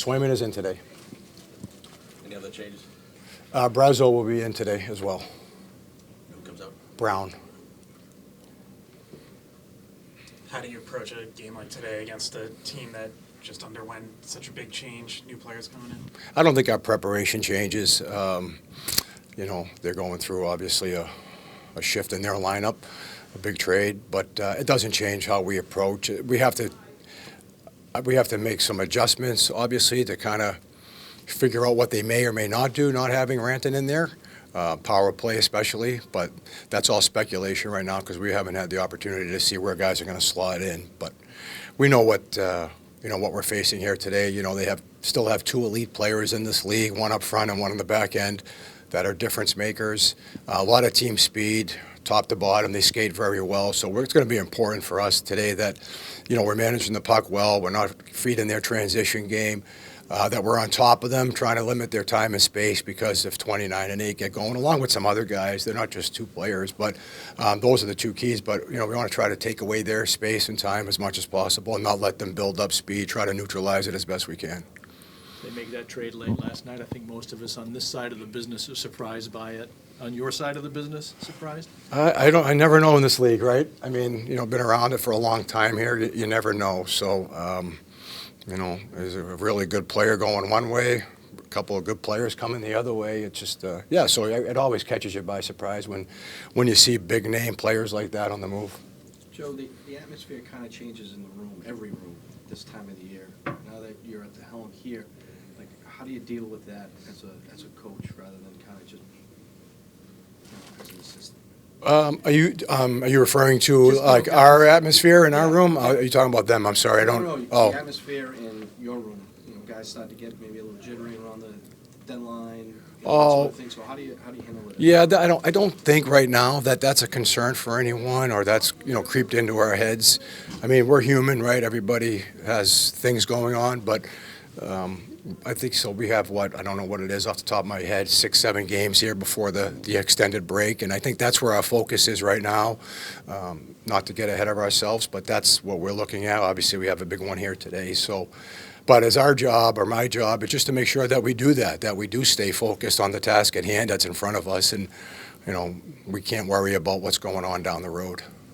Swayman is in today. Any other changes? Brazo will be in today as well. Who comes out? Brown. How do you approach a game like today against a team that just underwent such a big change, new players coming in? I don't think our preparation changes. They're going through obviously a shift in their lineup, a big trade, but it doesn't change how we approach it. We have to make some adjustments, obviously, to kind of figure out what they may or may not do, not having Ranton in there, power play especially, but that's all speculation right now because we haven't had the opportunity to see where guys are going to slot in. But we know what we're facing here today. They still have two elite players in this league, one up front and one on the back end, that are difference makers. A lot of team speed, top to bottom. They skate very well. So it's going to be important for us today that, we're managing the puck well. We're not feeding their transition game, that we're on top of them, trying to limit their time and space because if 29 and 8 get going, along with some other guys, they're not just two players, but those are the two keys. But, we want to try to take away their space and time as much as possible and not let them build up speed, try to neutralize it as best we can. They make that trade late last night. I think most of us on this side of the business are surprised by it. On your side of the business, surprised? I never know in this league, right? I mean, been around it for a long time here. You never know. So, there's a really good player going one way, a couple of good players coming the other way. It's just, so it always catches you by surprise when you see big name players like that on the move. Joe, the atmosphere kind of changes in the room, every room, this time of the year. Now that you're at the helm here, how do you deal with that as a coach rather than kind of just as an assistant? Are you referring to like our atmosphere in our room? Are you talking about them? I'm sorry, I don't. No, the atmosphere in your room. Guys start to get maybe a little jittery around the deadline. That sort of thing. So how do you handle it? Yeah, I don't think right now that that's a concern for anyone or that's creeped into our heads. I mean, we're human, right? Everybody has things going on, but. I think so. We have I don't know what it is off the top of my head, 6-7 games here before the extended break, and I think that's where our focus is right now. Not to get ahead of ourselves, but that's what we're looking at. Obviously, we have a big one here today. So, but as our job or my job, it's just to make sure that we do that we do stay focused on the task at hand that's in front of us, and we can't worry about what's going on down the road.